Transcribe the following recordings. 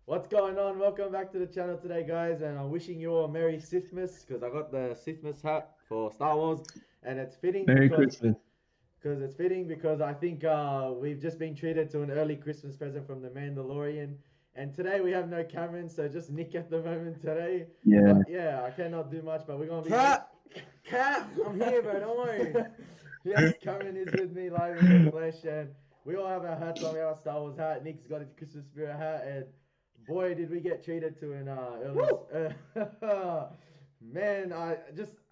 What's going on? Welcome back to the channel today, guys, and I'm wishing you all a Merry Sithmas because I got the Sithmas hat for Star Wars, and it's fitting Merry because Christmas. I think we've just been treated to an early Christmas present from the Mandalorian, and today we have no Cameron, so just Nick at the moment today. Yeah. But yeah, I cannot do much, but we're gonna be Cap! Cap! I'm here, bro. Don't worry. yes, Cameron is with me live in the flesh, and we all have our hats on. We have our Star Wars hat. Nick's got his Christmas spirit hat, and boy, did we get treated to an Woo! early. Man,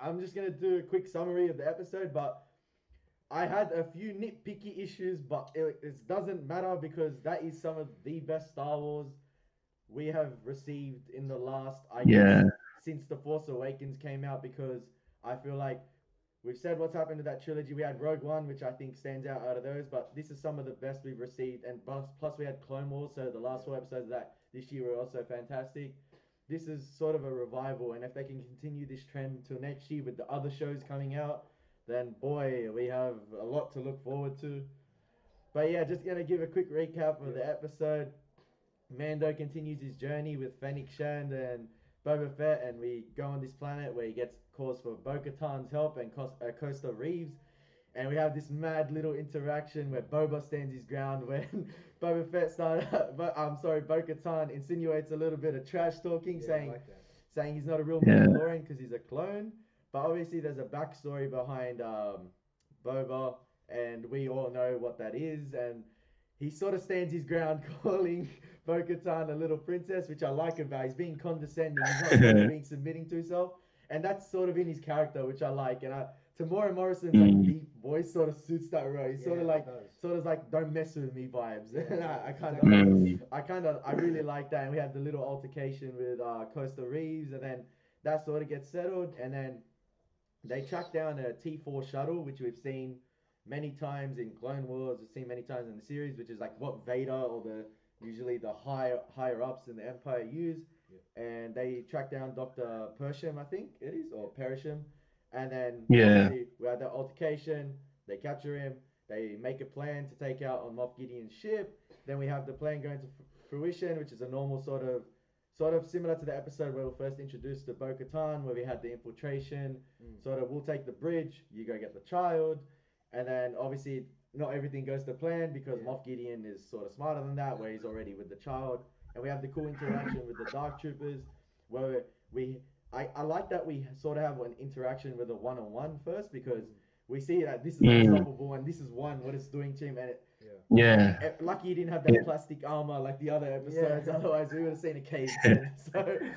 I'm just gonna do a quick summary of the episode, but I had a few nitpicky issues, but it doesn't matter because that is some of the best Star Wars we have received in the last, I guess, Yeah. since The Force Awakens came out. Because I feel like we've said what's happened to that trilogy. We had Rogue One, which I think stands out of those, but this is some of the best we've received. And plus we had Clone Wars, so the last four episodes of that this year were also fantastic. This is sort of a revival, and if they can continue this trend till next year with the other shows coming out, then boy, we have a lot to look forward to. But yeah, just gonna give a quick recap of the episode. Mando continues his journey with Fennec Shand and Boba Fett, and we go on this planet where he gets calls for Bo-Katan's help and Costa Reeves. And we have this mad little interaction where Boba stands his ground when Boba Fett started. But I'm sorry, Bo-Katan insinuates a little bit of trash talking, Yeah, I saying like that. saying he's not a real Yeah. Mandalorian because he's a clone. But obviously, there's a backstory behind Boba, and we all know what that is. And he sort of stands his ground, calling Bo Katan a little princess, which I like about. He's being condescending. He's not sort of being submitting to himself, and that's sort of in his character, which I like. And Tamora Morrison's like Mm. deep voice sort of suits that role. He's Yeah, sort of it like does. don't mess with me vibes. Yeah, And yeah, I kind exactly of right. Mm. I really like that. And we had the little altercation with Costa Reeves, and then that sort of gets settled, and then they track down a T4 shuttle, which we've seen many times in Clone Wars. We've seen many times in the series, which is like what Vader or the usually the higher ups in the Empire use. Yeah. And they track down Doctor Persham, I think it is, or Perisham, and then Yeah. obviously we have that altercation. They capture him. They make a plan to take out on Moff Gideon's ship. Then we have the plan going to fruition, which is a normal sort of similar to the episode where we first introduced to Bo Katan, where we had the infiltration. Mm. Sort of, we'll take the bridge, you go get the child, and then obviously not everything goes to plan because Yeah. Moff Gideon is sort of smarter than that, where he's already with the child, and we have the cool interaction with the Dark Troopers, where I like that we sort of have an interaction with a one-on-one first because we see that this is Mm. unstoppable and this is what it's doing to him, and Yeah. Yeah. lucky he didn't have Yeah. that plastic armor like the other episodes. Yeah. Otherwise, we would have seen a cave in. So You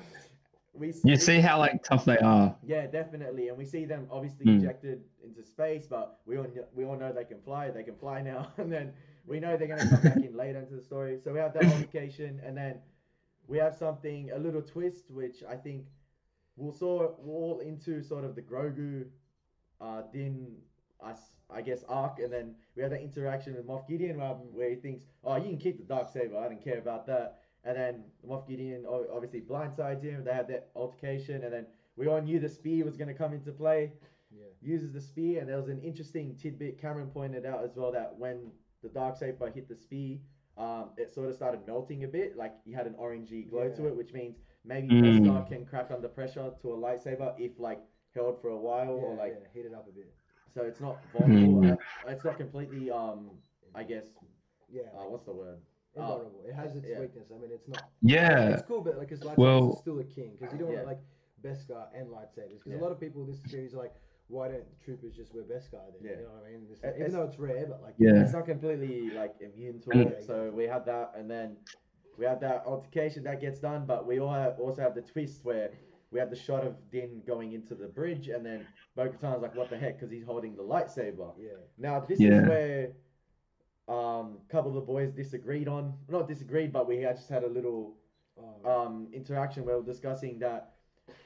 we see how like tough they are. yeah, definitely, and we see them obviously Mm. ejected into space, but we all know they can fly. They can fly now, and then we know they're gonna come back in later into the story. So we have that altercation, and then we have something a little twist, which I think we'll sort all into sort of the Grogu, Din, I guess arc, and then we have that interaction with Moff Gideon where he thinks, oh, you can keep the dark saber. I don't care about that. And then Moff Gideon obviously blindsides him. They have that altercation, and then we all knew the spear was going to come into play. Yeah. Uses the spear, and there was an interesting tidbit Cameron pointed out as well that when the dark saber hit the spear, it sort of started melting a bit, like he had an orangey glow to Yeah. it, which means maybe Beskar Mm. can crack under pressure to a lightsaber if like held for a while or Yeah, like yeah. Heat it up a bit. so it's not vulnerable. Mm. It's not completely I guess Yeah. what's the word? Invulnerable. It has its yeah. weakness. I mean, it's not. Yeah. It's cool, but like, his lightsabers are Well, still a king because you don't Yeah. want like Beskar and lightsabers because Yeah. a lot of people in this series are like, why don't the troopers just wear Beskar then? Yeah. You know what I mean? It's- Even though it's rare, but like, yeah. It's not completely like immune to And it. So we had that, and then we had that altercation that gets done, but we also have the twist where we have the shot of Din going into the bridge, and then Bo-Katan's like, "What the heck?" Because he's holding the lightsaber. yeah, Now this is yeah. where a couple of the boys disagreed on, not disagreed, but we had just had a little interaction where we we're discussing that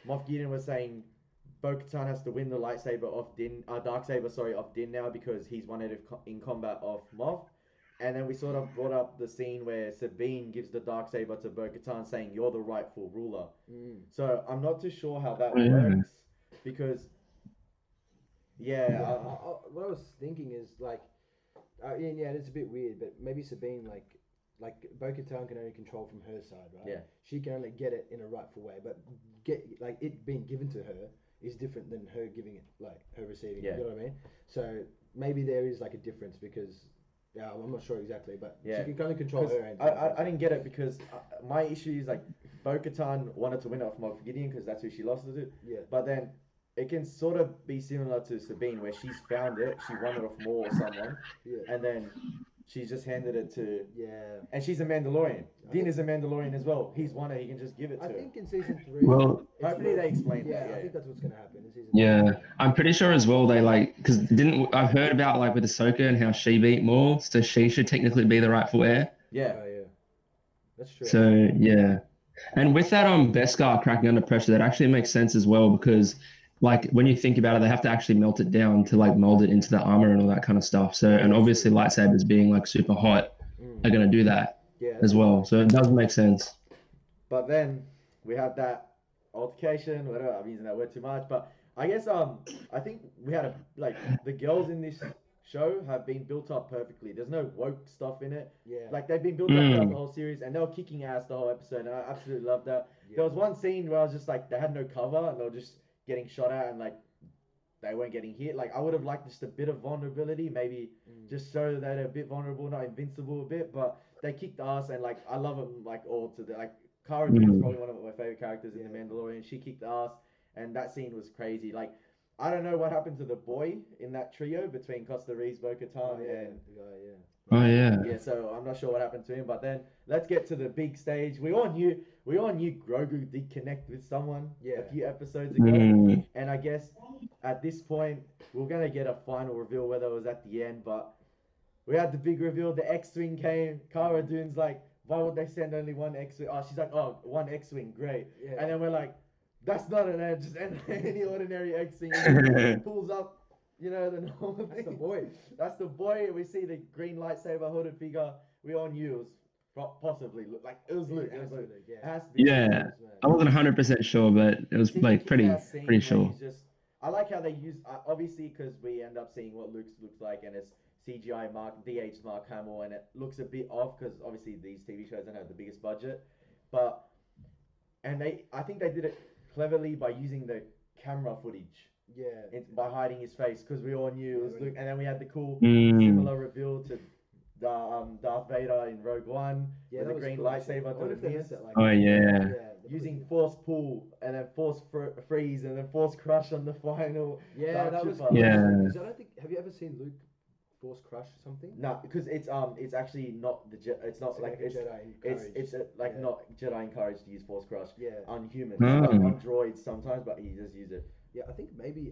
Moff Gideon was saying Bo-Katan has to win the lightsaber off Din, dark saber, sorry, off Din now because he's won it in combat off Moff. And then we sort of brought up the scene where Sabine gives the dark saber to Bo-Katan, saying you're the rightful ruler. mm. So I'm not too sure how that Yeah. works because Yeah. yeah, What I was thinking is like, yeah, it's a bit weird, but maybe Sabine like like Bo-Katan can only control from her side, right? Yeah. She can only get it in a rightful way, but it being given to her is different than her giving it, like her receiving. Yeah. You know what I mean? So maybe there is like a difference because yeah, I'm not sure exactly, but Yeah. she can only control 'Cause her end. I didn't get it because my issue is like Bo-Katan wanted to win it off Moff Gideon because that's who she lost it to. Yeah. But then it can sort of be similar to Sabine where she's found it, she won it off Maul or someone, Yeah. and then she's just handed it to. Yeah. And she's a Mandalorian. Din is a Mandalorian as well. He's won it. He can just give it to I her. think in season 3. Well, Hopefully they explain Yeah, that. I Yeah. think that's what's gonna happen in season yeah, 3. I'm pretty sure as well they like because didn't I've heard about like with Ahsoka and how she beat Maul, so she should technically be the rightful heir. Yeah. Oh yeah. That's true. So yeah, and with that Beskar cracking under pressure, that actually makes sense as well because like when you think about it, they have to actually melt it down to like mold it into the armor and all that kind of stuff. So and obviously lightsabers being like super hot are gonna do that Yeah. as well. So it does make sense. But then we have that altercation, whatever, I'm using that word too much, but I guess I think we had the girls in this show have been built up perfectly. There's no woke stuff in it. Yeah. Like they've been built up throughout the whole series and they were kicking ass the whole episode and I absolutely loved that. Yeah. There was one scene where I was just like they had no cover and they were just getting shot at and like they weren't getting hit. Like I would have liked just a bit of vulnerability, maybe just show that they're a bit vulnerable, not invincible a bit, but they kicked ass and like I love them like all to the like Cara Dune is probably one of my favorite characters in The Mandalorian. She kicked ass, and that scene was crazy. Like, I don't know what happened to the boy in that trio between Costa Reeves, Bo-Katan, and Oh yeah. yeah. So I'm not sure what happened to him. But then let's get to the big stage. We all knew Grogu did connect with someone a few episodes ago, and I guess at this point we're gonna get a final reveal whether it was at the end, but we had the big reveal. The X-wing came. Cara Dune's like, why would they send only one X-wing? Oh, she's like, oh, one X-wing, great. Yeah. And then we're like, that's not just any ordinary X-wing. He pulls up, the normal thing. That's the boy. That's the boy. We see the green lightsaber hooded figure. We all knew it was possibly like it was Luke. It was Luke. Yeah. It has to be. Yeah. I wasn't 100% sure, but it was like pretty sure. I like how they use obviously because we end up seeing what Luke looks like and it's CGI DH Mark Hamill and it looks a bit off because obviously these TV shows don't have the biggest budget, but I think they did it cleverly by using the camera footage. Yeah. By hiding his face because we all knew it was Luke, and then we had the cool similar reveal to Darth Vader in Rogue One with the green lightsaber to the wrist. Oh yeah. Using force pull and then force freeze and then force crush on the final. Yeah, that was cool. Yeah. Because I don't think. Have you ever seen Luke force crush something? No, because it's actually not it's not like it's Jedi not Jedi encouraged to use force crush. Yeah. On humans, on droids sometimes, but he does use it. Yeah, I think maybe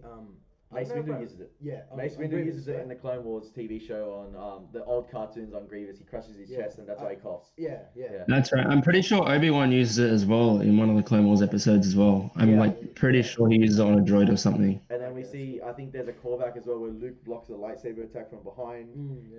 Mace Windu uses it. Yeah, Mace Windu uses it in the Clone Wars TV show on the old cartoons on Grievous. He crushes his chest and that's why he coughs. Yeah. That's right. I'm pretty sure Obi-Wan uses it as well in one of the Clone Wars episodes as well. I'm like pretty sure he uses it on a droid or something. And then we see, I think there's a callback as well where Luke blocks a lightsaber attack from behind.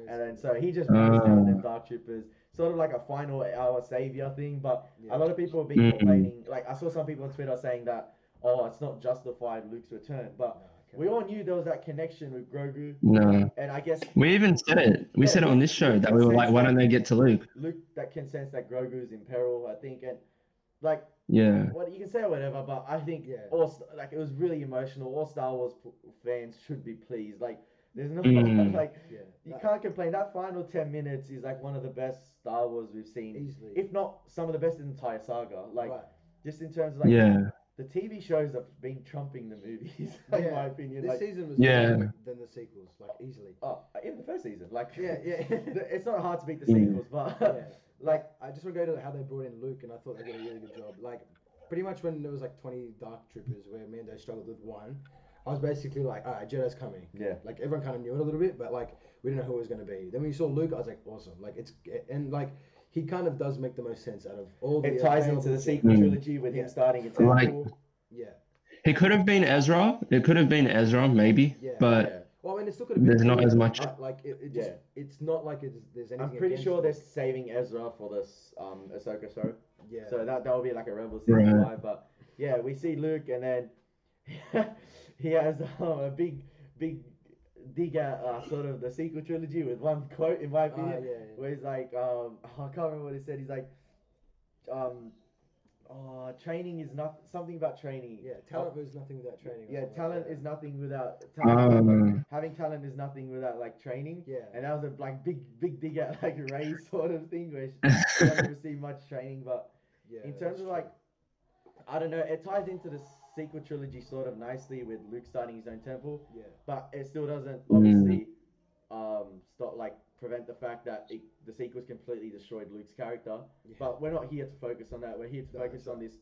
And then so he just brings down the Dark Troopers. Sort of like a final hour savior thing, but a lot of people have been complaining. Like I saw some people on Twitter saying that, oh, it's not justified Luke's return, but we all knew there was that connection with Grogu. No. And I guess we even said it. We said it on this show that we were like, why don't they get to Luke? Luke that can sense that Grogu is in peril, I think, and like what you can say whatever, but I think all like it was really emotional. All Star Wars fans should be pleased. Like there's no you can't complain. That final 10 minutes is like one of the best Star Wars we've seen, easily, if not some of the best in the entire saga. Like just in terms of the TV shows have been trumping the movies, in my opinion. This like, season was better than the sequels, like easily. Oh, even the first season, like it's it's not hard to beat the sequels, but like I just want to go to how they brought in Luke, and I thought they did a really good job. Like pretty much when there was like 20 Dark Troopers where Mando struggled with one, I was basically like, all right, Jedi's coming. Yeah. Like everyone kind of knew it a little bit, but like we didn't know who it was going to be. Then when you saw Luke, I was like, awesome. Like he kind of does make the most sense out of all the. It ties into the sequel trilogy with him starting in Temple. He could have been Ezra. It could have been Ezra, maybe. But well, I mean, it still could have been. There's not as much. It's not like there's anything. I'm pretty sure they're saving Ezra for this Ahsoka show. Yeah. So that will be like a Rebel season 5. But yeah, we see Luke, and then he has a big dig at sort of the sequel trilogy with one quote in my opinion, Yeah. where he's like, I can't remember what he said. He's like, training is not something about training. Yeah, talent is nothing without training. Yeah, talent is nothing without having talent is nothing without like training. Yeah. And that was a like big dig at like Ray sort of thing where she doesn't receive much training, but in terms of like, I don't know, it ties into the sequel trilogy sort of nicely with Luke starting his own temple. Yeah. But it still doesn't obviously stop like prevent the fact that the sequels completely destroyed Luke's character. Yeah. But we're not here to focus on that. We're here to focus on this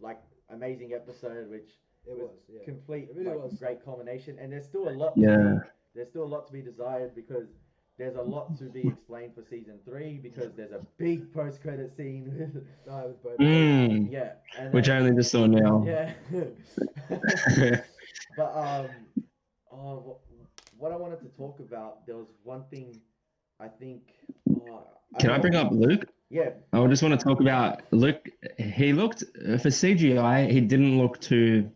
like amazing episode, which was complete, it really was great culmination. And there's still a lot. There's still a lot to be desired because there's a lot to be explained for season 3 because there's a big post-credit scene with yeah, and which I only just saw now. Yeah. But what I wanted to talk about, there was one thing I think. Can I bring up Luke? Yeah. I just want to talk about Luke. He looked for CGI. He didn't look too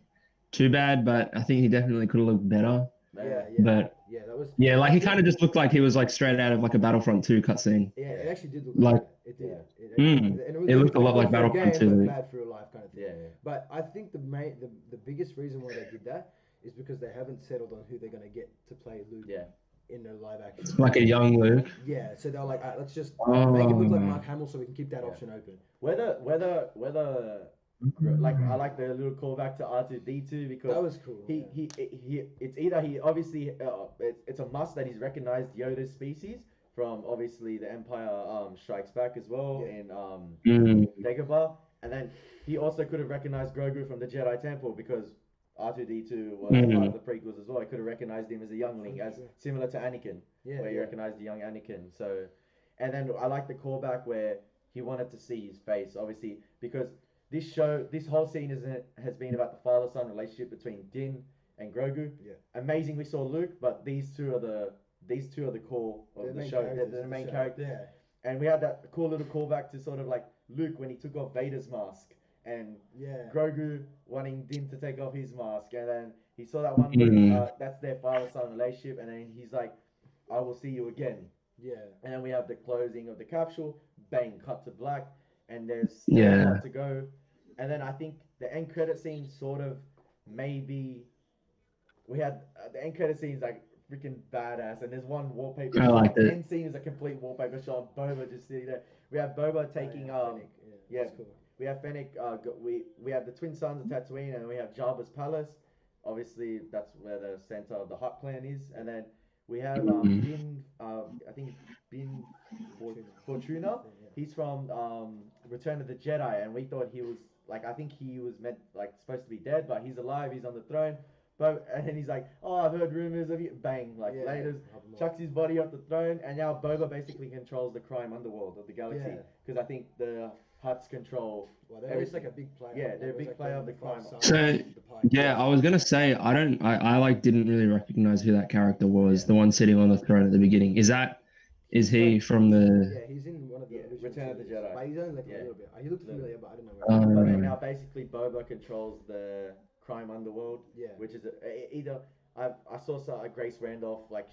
bad, but I think he definitely could have looked better. Yeah. But that was. Yeah, like he kind of just looked like he was like straight out of like a Battlefront 2 cutscene. Yeah, it actually did look like it did. It looked a lot like Battlefront 2. Bad for real life kind of thing. Yeah. But I think the biggest reason why they did that is because they haven't settled on who they're going to get to play Luke. Yeah. In the live action. Like a young Luke. Yeah, so they're like, all right, let's just make him look like Mark Hamill so we can keep that option open. Whether like I like the little callback to R2D2 because that was cool. He it's either he obviously it's a must that he's recognized Yoda's species from obviously the Empire Strikes Back as well in Dagobah, and then he also could have recognized Grogu from the Jedi Temple because R2D2 was part of the prequels as well. I could have recognized him as a youngling, as similar to Anakin, where you recognized the young Anakin. So, and then I like the callback where he wanted to see his face, obviously, because this whole scene has been about the father-son relationship between Din and Grogu. Yeah. Amazing, we saw Luke, but these two are the core of the show. They're the main characters. Yeah. And we had that cool little callback to sort of like Luke when he took off Vader's mask. And Grogu wanting Din to take off his mask, and then he saw that one. That's their father-son relationship, and then he's like, "I will see you again." Yeah. And then we have the closing of the capsule. Bang, cut to black, and there's still a lot to go. And then I think the end credit scene sort of maybe we had the end credit scene is like freaking badass, and there's one wallpaper. I like the end scene is a complete wallpaper shot of Boba just sitting there. We have Boba taking that's cool. We have Fennec, we have the twin sons of Tatooine, and we have Jabba's palace. Obviously, that's where the center of the Hutt clan is. And then we have Bin, I think Bin Fortuna. He's from Return of the Jedi, and we thought he was like, I think he was supposed to be dead, but he's alive. He's on the throne. But and then he's like, "Oh, I've heard rumors of you." Bang, later chucks his body off the throne, and now Boba basically controls the crime underworld of the galaxy because I think the Hutts control. Well, they're like a big player. Yeah, they're a big player of the crime. So I was gonna say I didn't really recognize who that character was. The one sitting on the throne at the beginning. Is he from the? Yeah, he's in one of the Return of the Jedi. But he's only like a little bit. He looked familiar, but I don't know. But then now basically Boba controls the crime underworld. Yeah. Which is either I saw Grace Randolph, like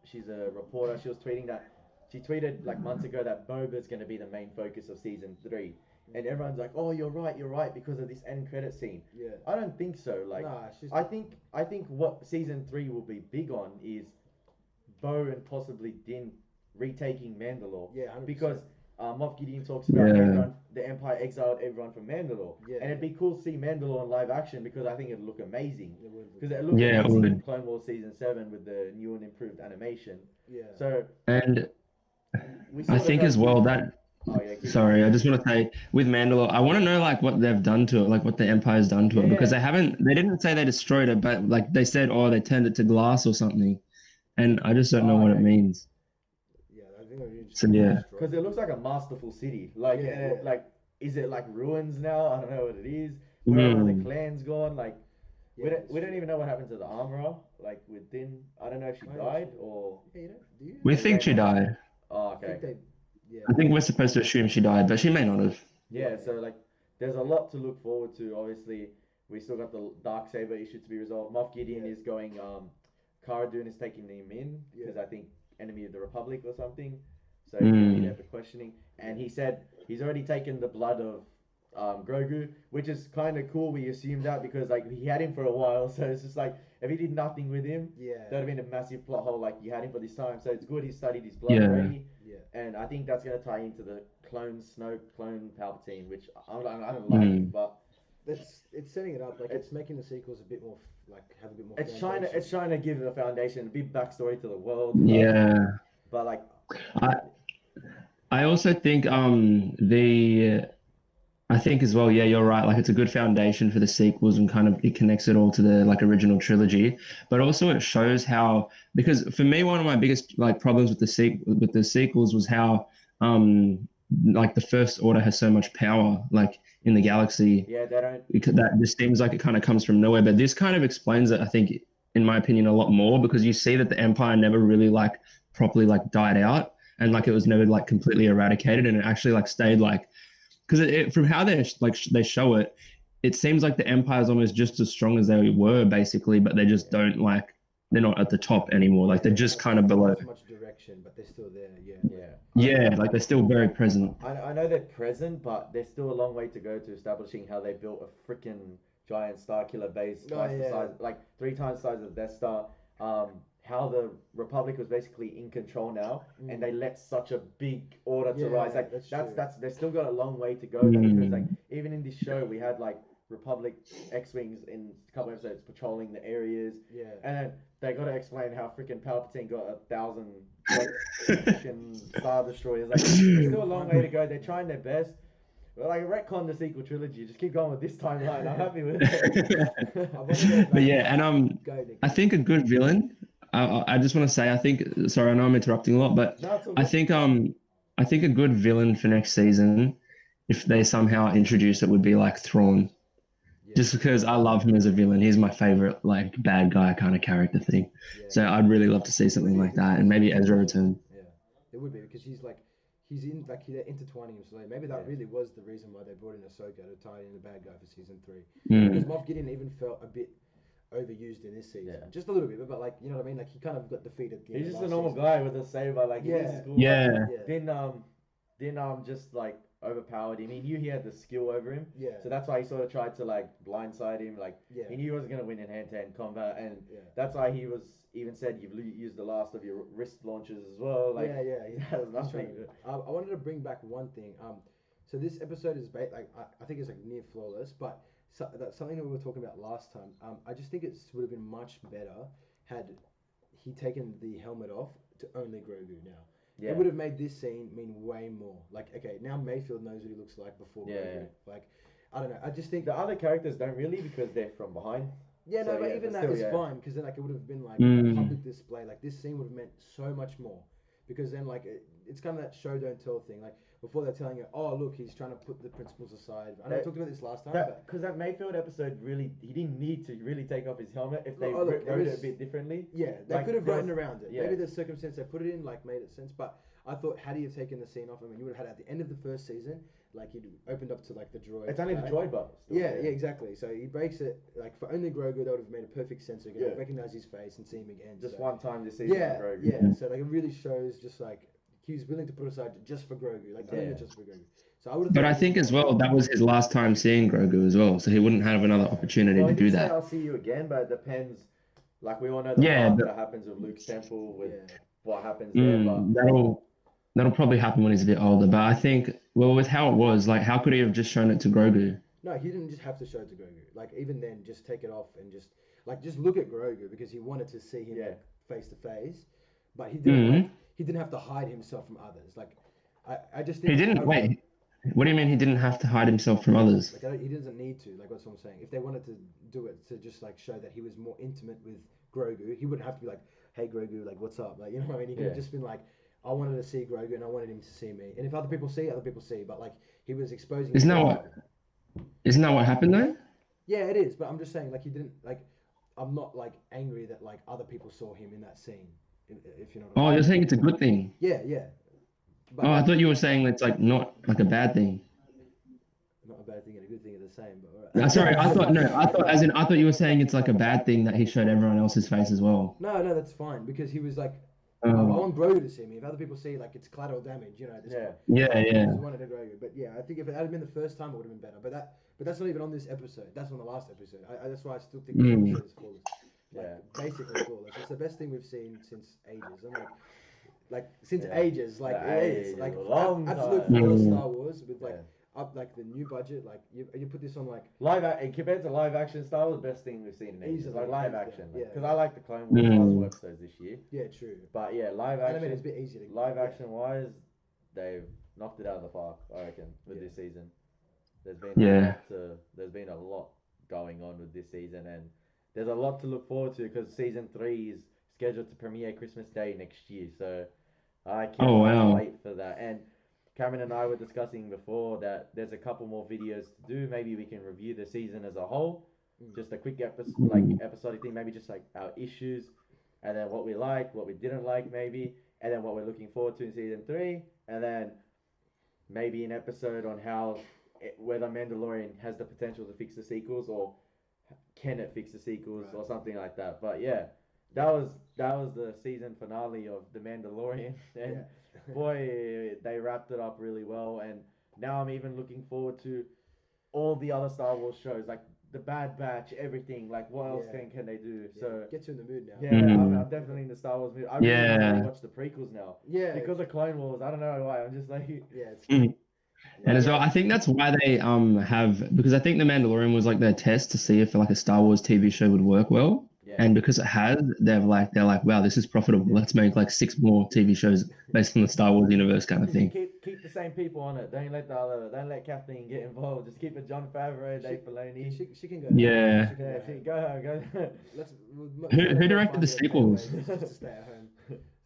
she's a reporter. She was tweeting that. She tweeted like months ago that Boba's going to be the main focus of season 3. And everyone's like, "Oh, you're right, because of this end credit scene." Yeah. I don't think so. Like, I think what season 3 will be big on is Bo and possibly Din retaking Mandalore. Yeah, 100%. Because Moff Gideon talks about everyone, the Empire exiled everyone from Mandalore. Yeah. And it'd be cool to see Mandalore in live action because I think it'd look amazing. Because it looked amazing in Clone Wars season 7 with the new and improved animation. Yeah. So and I think as well that. Sorry, I just want to say with Mandalore, I want to know like what they've done to it, like what the Empire's done to it, because they didn't say they destroyed it, but like they said, they turned it to glass or something, and I just don't know what it means. Yeah, I think because it looks like a masterful city. Like, like is it like ruins now? I don't know what it is. Where are the clans gone? Like, we don't even know what happened to the armorer. Like with Din, I don't know if she died or. We think she died. Oh, okay. I think we're supposed to assume she died, but she may not have. Yeah, so like, there's a lot to look forward to. Obviously, we still got the Darksaber issue to be resolved. Moff Gideon is going Cara Dune is taking him in because I think enemy of the Republic or something. So he'll be there for questioning. And he said he's already taken the blood of Grogu, which is kind of cool. We assume that because like he had him for a while, so it's just like if he did nothing with him, that would have been a massive plot hole. Like you had him for this time, so it's good he studied his blood already. And I think that's gonna tie into the clone Snoke, clone Palpatine, which I don't like, but it's setting it up. Like it's making the sequels a bit more have a bit more. It's trying to give it a foundation, a big backstory to the world. But like, I also think I think as well, yeah, you're right. Like it's a good foundation for the sequels and kind of it connects it all to the like original trilogy. But also it shows how, because for me, one of my biggest like problems with the sequels was how like the First Order has so much power like in the galaxy. Yeah, they don't. That just seems like it kind of comes from nowhere. But this kind of explains it, I think, in my opinion, a lot more, because you see that the Empire never really like properly like died out, and like it was never like completely eradicated, and it actually like stayed like, because it from how they show it, it seems like the Empire is almost just as strong as they were basically, but they just don't like, they're not at the top anymore. Like they're just kind of below. Not much direction, but they're still there. Like they're still very present. I know they're present, but there's still a long way to go to establishing how they built a freaking giant Starkiller base twice the size, like 3 times the size of the Death Star. How the Republic was basically in control now, and they let such a big order to rise. Like that's they still got a long way to go though, because like even in this show we had like Republic X-wings in a couple episodes patrolling the areas. And then they got to explain how freaking Palpatine got 1,000 freaking Star Destroyers. Like there's still a long way to go. They're trying their best. Well, like retcon the sequel trilogy. Just keep going with this timeline. I'm happy with it. But yeah, and I think a good villain. I just want to say, I think, sorry, I know I'm interrupting a lot, but I think a good villain for next season, if they somehow introduce it, would be like Thrawn. Just because I love him as a villain. He's my favorite like bad guy kind of character thing. So I'd really love to see something like that, and maybe Ezra return. It would be, because he's in like they're intertwining him. So maybe that really was the reason why they brought in Ahsoka to tie in the bad guy for season 3. Because Moff Gideon even felt a bit overused in this season, just a little bit, but like, you know what I mean, like he kind of got defeated. He's just a normal guy with a saber, like cool. Didn't just like overpowered him. He knew he had the skill over him, so that's why he sort of tried to like blindside him. Like he knew he wasn't gonna win in hand-to-hand combat, and that's why he was even said you've used the last of your wrist launchers as well. Like he has nothing. I wanted to bring back one thing. So this episode is I think it's like near flawless, but that's something that we were talking about last time. I just think it would have been much better had he taken the helmet off to only Grogu now. It would have made this scene mean way more. Like, okay, now Mayfield knows what he looks like before Grogu. Like, I don't know. I just think the other characters don't really, because they're from behind. But even that is fine, because then like it would have been like a public display. Like this scene would have meant so much more, because then like it's kind of that show don't tell thing. Like before they're telling you, oh look, he's trying to put the principles aside. I know we talked about this last time. Because that Mayfield episode really, he didn't need to really take off his helmet if they wrote it a bit differently. Yeah, they could have written around it. Maybe the circumstance they put it in like made it sense. But I thought, had he have taken the scene off, I mean, you would have had at the end of the first season, like he'd opened up to like the droid. It's only the droid button. Yeah, exactly. So he breaks it like for only Grogu. That would have made a perfect sense. So you could recognize his face and see him again. Just one time this season. Grogu. Yeah. So like it really shows just like he was willing to put aside just for Grogu, like only just for Grogu. So I would. But I think as well that was his last time seeing Grogu as well, so he wouldn't have another opportunity to do that. I'll see you again, but it depends. Like we all know that happens with Luke's temple, with what happens there. But that'll probably happen when he's a bit older. But I think, well, with how it was, like, how could he have just shown it to Grogu? No, he didn't just have to show it to Grogu. Like even then, just take it off and just look at Grogu, because he wanted to see him face to face, but he didn't. He didn't have to hide himself from others. Like I just think he didn't. Wait, what do you mean he didn't have to hide himself from others? Like he doesn't need to. Like that's what I'm saying. If they wanted to do it to just like show that he was more intimate with Grogu, he wouldn't have to be like, "Hey Grogu, like what's up?" Like, you know what I mean? He could have just been like, I wanted to see Grogu and I wanted him to see me. And if other people see. But like he was exposing. Isn't that what happened though? Yeah, it is. But I'm just saying, like he didn't like. I'm not like angry that like other people saw him in that scene. If you know what I mean. You're saying it's a good thing. Yeah. But, I thought you were saying it's like not like a bad thing. Not a bad thing and a good thing are the same, but alright. Sorry, I thought you were saying it's like a bad thing that he showed everyone else's face as well. No, that's fine because he was like, I want Grogu to see me. If other people see like it's collateral damage, you know. At this point. Yeah. I wanted to Grogu, but yeah, I think if it had been the first time, it would have been better. But that's not even on this episode. That's on the last episode. That's why I still think the episode is flawless. Basically flawless. It's the best thing we've seen since ages. I'm since ages, it's like long absolute time. flawless Star Wars with up like the new budget. Like you put this on like and compared to live action Star Wars, best thing we've seen in ages. Like live action, because I like the Clone Wars last 2 episodes this year. Yeah, true. But yeah, live action. I mean, it's a bit easier to live action wise, they've knocked it out of the park. I reckon with this season. There's been a lot going on with this season, and there's a lot to look forward to because season 3 is scheduled to premiere Christmas Day next year. So I can't wait for that. And Cameron and I were discussing before that there's a couple more videos to do. Maybe we can review the season as a whole, just a quick episodic thing. Maybe just like our issues, and then what we liked, what we didn't like, maybe, and then what we're looking forward to in season 3, and then maybe an episode on whether Mandalorian has the potential to fix the sequels or can it fix the sequels or something like that. But yeah, that was the season finale of The Mandalorian, and boy, they wrapped it up really well. And now I'm even looking forward to all the other Star Wars shows, like the Bad Batch, everything. Like what else can they do? So gets you in the mood now. Yeah, I'm definitely in the Star Wars mood. I really want to watch the prequels now. Yeah, because of Clone Wars. I don't know why. I'm just like it's. And as well, I think that's why they because I think The Mandalorian was like their test to see if like a Star Wars TV show would work well. Yeah. And because it has, they're like, wow, this is profitable. Let's make like 6 more TV shows based on the Star Wars universe kind of thing. Keep the same people on it. Don't let Kathleen get involved. Just keep it John Favreau, Dave Filoni. She can go. Yeah. Go. Who directed the sequels? Just to stay at home,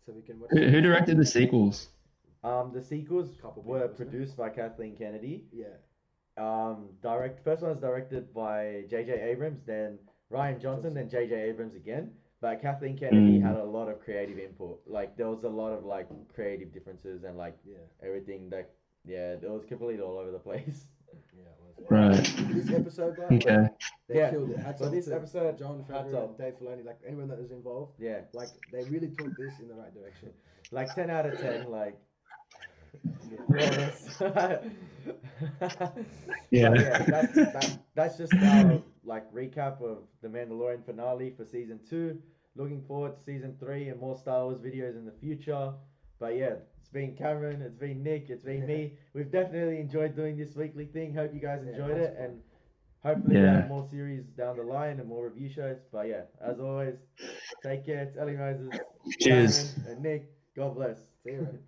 so we can watch. Who directed the sequels? The sequels were produced by Kathleen Kennedy. Yeah. First one was directed by J.J. Abrams, then Ryan Johnson, then J.J. Abrams again. But Kathleen Kennedy had a lot of creative input. Like there was a lot of like creative differences and like everything that it was completely all over the place. Yeah, it was. Right. This episode, okay. They killed it. So this episode, John Favreau and Dave Filoni, like anyone that was involved, like they really took this in the right direction. Like 10 out of 10, like. That's just our like recap of the Mandalorian finale for season 2. Looking forward to season 3 and more Star Wars videos in the future. But yeah, it's been Cameron, it's been Nick, it's been me. We've definitely enjoyed doing this weekly thing. Hope you guys enjoyed it, and hopefully we have more series down the line and more review shows. But yeah, as always, take care. It's Ellie Moses, cheers, Cameron, and Nick. God bless. See you, man.